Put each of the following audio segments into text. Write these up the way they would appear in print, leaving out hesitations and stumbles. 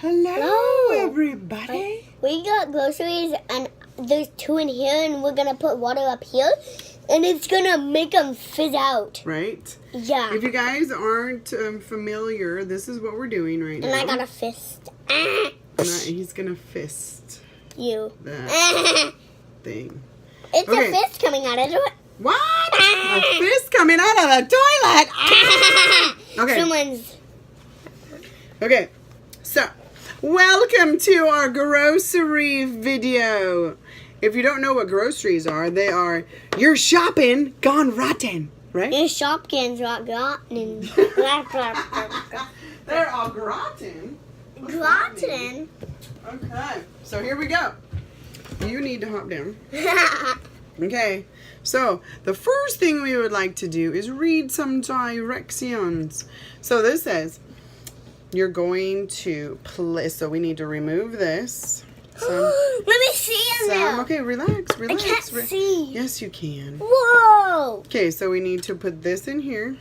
Hello, everybody. We got groceries, and there's 2 in here, and we're gonna put water up here, and it's gonna make them fizz out. Right? Yeah. If you guys aren't familiar, this is what we're doing right now. And I got a fist. He's gonna fist You. that thing. It's Okay. a fist coming out of it. What? A fist coming out of the toilet? Okay. Someone's. Okay. So, welcome to our grocery video. If you don't know what groceries are, they are your shopping gone rotten, right? Your Shopkins got gotten. They're all rotten. Rotten. Okay, so here we go. You need to hop down. Okay, so the first thing we would like to do is read some directions. So this says, you're going to place, so we need to remove this. Let me see in there. Okay, relax. I can't see. Yes, you can. Whoa. Okay, so we need to put this in here.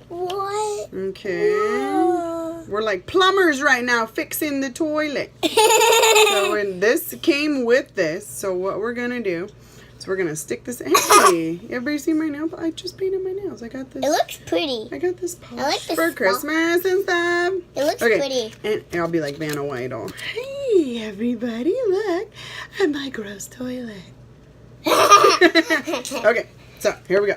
What? Okay. Whoa. We're like plumbers right now fixing the toilet. So when this came with this, so what we're going to do is we're going to stick this. Hey, everybody see my nail? I just painted my nails. I got this. It looks pretty. I got this polish like this for spot. Christmas and stuff. It looks pretty. And I'll be like Vanna White. Hey, everybody, look at my gross toilet. Okay, so here we go.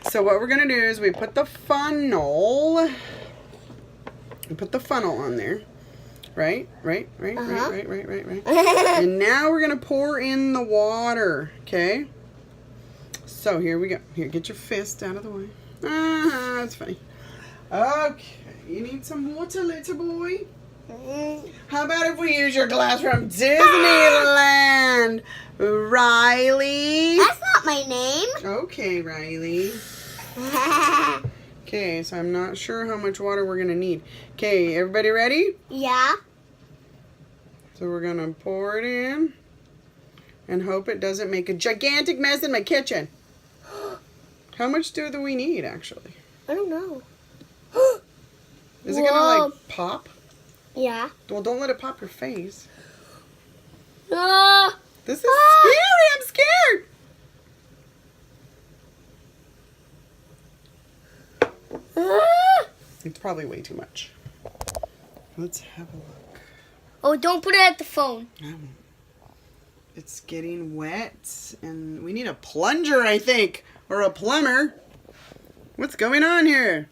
So what we're going to do is we put the funnel. We put the funnel on there. Right. And now we're going to pour in the water. Okay. So here we go. Here, get your fist out of the way. That's funny. Okay. You need some water, little boy? How about if we use your glass from Disneyland? Riley? That's not my name. Okay, Riley. Okay, so I'm not sure how much water we're going to need. Okay, everybody ready? Yeah. So we're going to pour it in and hope it doesn't make a gigantic mess in my kitchen. How much do we need, actually? I don't know. Is it going to, like, pop? Yeah. Well, don't let it pop your face. Ah. This is scary. I'm scared. It's probably way too much. Let's have a look. Oh, don't put it at the phone. It's getting wet, and we need a plunger, I think, or a plumber. What's going on here?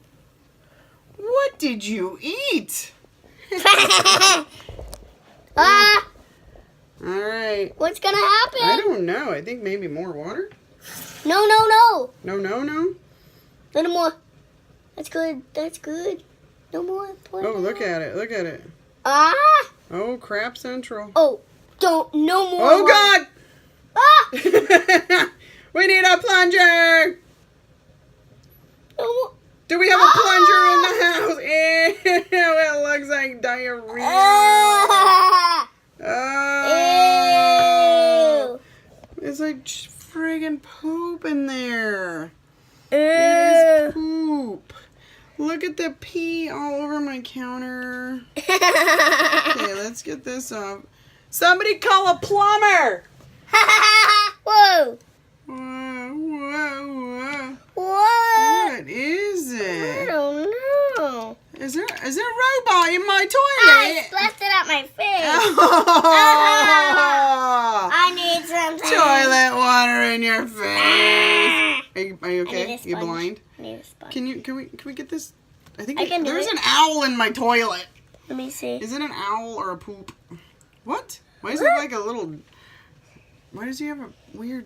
What did you eat? Ah! All right. What's gonna happen? I don't know. I think maybe more water. No. No. Little more. That's good. No more. Oh, look at it. Ah! Oh, crap central. Oh, no more. Oh, God! Ah! We need a plunger! No more. Do we have a plunger in the house? Ew, it looks like diarrhea. Ah! Oh. Ew. It's like friggin' poop in there. Ew. It is poop. Look at the pee all over my counter. Okay, let's get this off. Somebody call a plumber! Whoa. Whoa. What? What is I it? don't know. Is there a robot in my I toilet? splashed it at my face. Oh. I need some Toilet water in your face. Are you I need okay? a You sponge. blind? I need a sponge. Can we get this? I think I can do there's it. an owl in my toilet. Let me see. Is it an owl or a poop? What? Why is it like a little? Why does he have a weird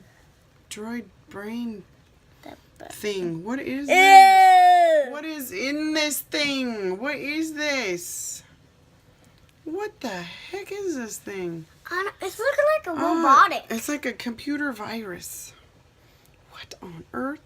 droid brain thing? What is this? Ew. What is in this thing? What is this? What the heck is this thing? It's looking like a robotic. It's like a computer virus. What on earth?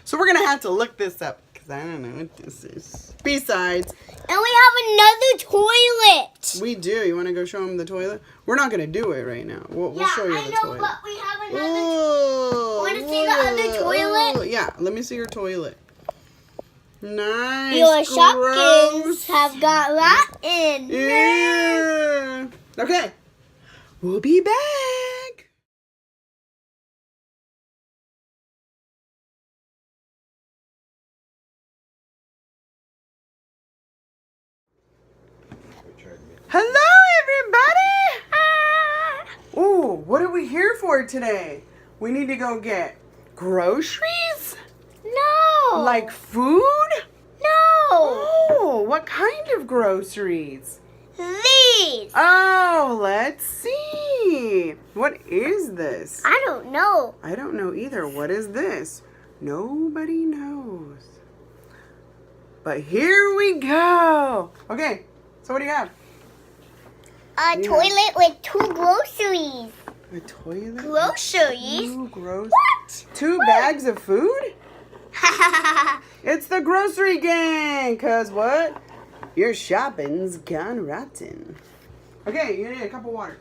So we're going to have to look this up because I don't know what this is. Besides, And we have another toilet. we do. You want to go show them the toilet? We're not going to do it right now. We'll show you the toilet. But we have another Oh, Want to see the other toilet? Yeah, let me see your toilet. Nice. Your Gross. Shopkins have got rotten. Yeah. Okay. We'll be back. Hello, everybody. Oh, what are we here for today? We need to go get groceries? No. Like food? No. Oh, what kind of groceries? These. Oh, let's see. What is this? I don't know. I don't know either. What is this? Nobody knows. But here we go. Okay, so what do you have? A toilet with 2 groceries. A toilet? Groceries? 2 What? 2 bags of food? It's the grocery gang. Cause what? Your shopping's gone rotten. Okay, you need a cup of water.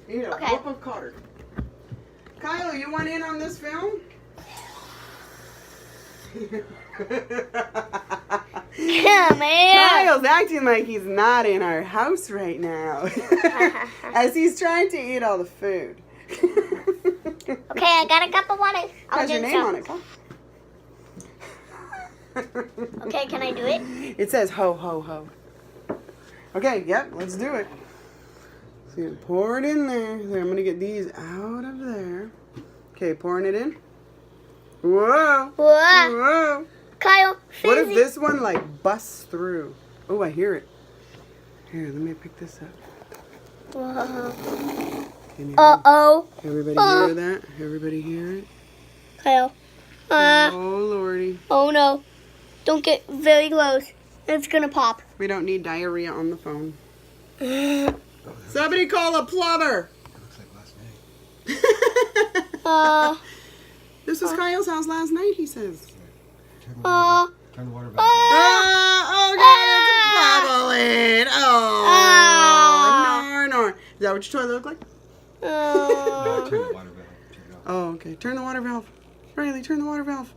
You need a Okay. whoop of Carter. Kyle, you want in on this film? Come here. Kyle's acting like he's not in our house right now. As he's trying to eat all the food. Okay, I got a cup of water. I'll Has your drink name some. on it, Kyle. Okay, can I do it? It says ho, ho, ho. Okay, yep, let's do it. So you pour it in there. There, I'm going to get these out of there. Okay, pouring it in. Whoa. Whoa. Whoa. Kyle, What if fizzy. this one, like, busts through? Oh, I hear it. Here, let me pick this up. Whoa. Can you Uh-oh. Everybody hear that? Everybody hear it? Kyle. Oh, Lordy. Oh no. Don't get very close. It's gonna pop. We don't need diarrhea on the phone. Somebody call a plumber. Looks like last night. This was Kyle's house last night, he says. Turn the water back. Oh, God, it's bubbling. Oh, no. Is that what your toilet looked like? No, turn the water back. Turn it off. Oh, okay. Turn the water valve. Riley, turn the water valve.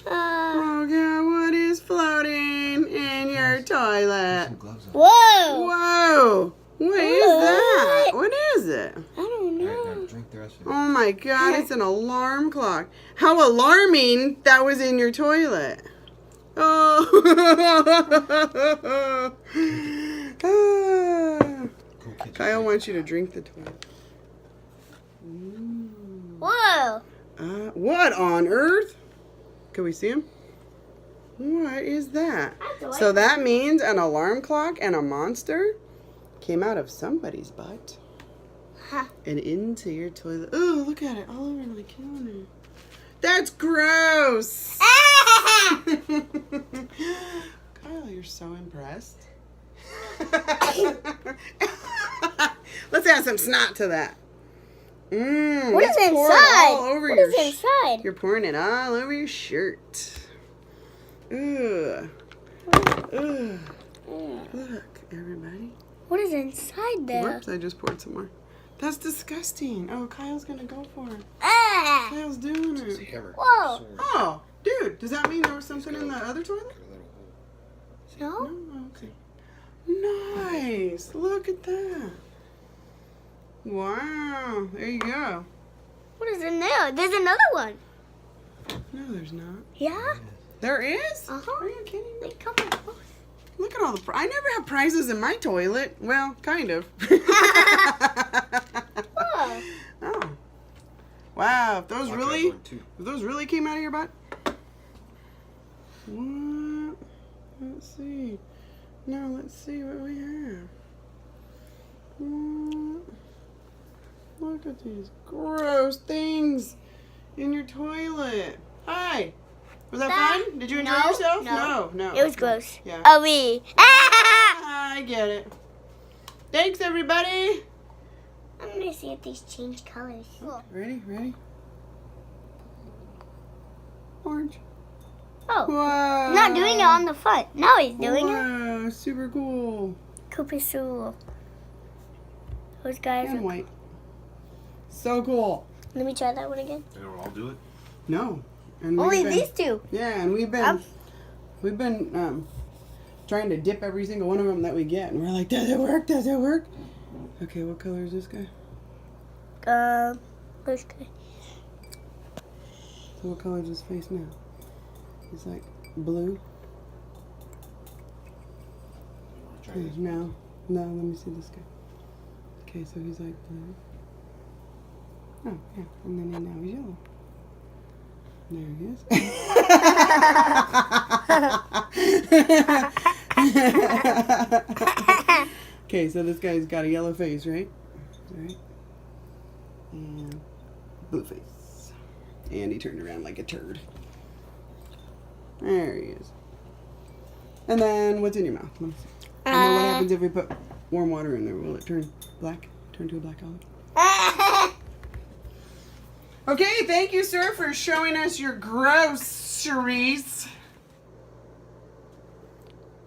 Uh, Oh, God, what is floating in your Put toilet? some gloves on. whoa. Whoa. What is that? What is it? I don't All right, know. now drink the rest of it. Oh, my God, it's an alarm clock. How alarming that was in your toilet. Oh. Cool kitchen. Kyle wants you to drink the toilet. Whoa. What on earth? Can we see him? What is that? So that means an alarm clock and a monster came out of somebody's butt Huh. and into your toilet. Oh, look at it all over my counter. That's gross. Kyle, you're so impressed. Let's add some snot to that. What let's is pour it inside? all over What your is inside? You're pouring it all over your shirt. Ugh. Ugh. Look, everybody. What is inside there? Whoops, I just poured some more. That's disgusting. Oh, Kyle's gonna go for it. Ah. Kyle's doing It's a it. hammer. Whoa. Sword. Oh, dude, does that mean there was something in the other toilet? Got a little hole. No? No? Okay. Nice. Look at that. Wow. There you go. What is in there? There's another one. No, there's not. Yeah? There is? Uh-huh. Are you kidding me? They come in both. Look at all the. I never have prizes in my toilet. Well, kind of. Whoa. Oh. Wow. If those Watch really, out, one, too. if those really came out of your butt. What? Let's see. Now let's see what we have. What? Look at these gross things in your toilet. Hi. Was that fun? Did you enjoy No, yourself? no. No. It was gross. Yeah. Oh, me. Ah! I get it. Thanks, everybody. I'm gonna see if these change colors. Ready? Orange. Oh, Whoa. not doing it on the front. Now he's doing it. Wow, super cool. Kupisu. Those guys. And white. So cool. Let me try that one again. They don't all do it? No. And Only we've been- these two. Yeah, and we've been I'm We've been trying to dip every single one of them that we get, and we're like, does it work? Does it work? Okay, what color is this guy? This guy. So what color is his face now? He's like blue. Try Okay, this. no, let me see this guy. Okay, so he's like blue. Oh, yeah, and then now he's yellow. There he is. Okay, so this guy's got a yellow face, right? Right. And blue face. And he turned around like a turd. There he is. And then what's in your mouth? Let me see. And then what happens if we put warm water in there? Will it turn black? Turn to a black olive? Okay, thank you, sir, for showing us your groceries.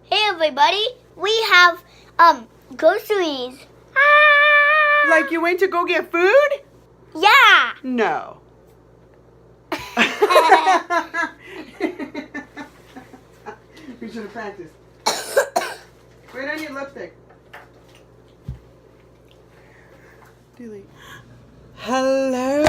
Hey everybody, we have groceries. Like you went to go get food? Yeah. No. We should have practiced. Wait on your lipstick. Delete. Hello,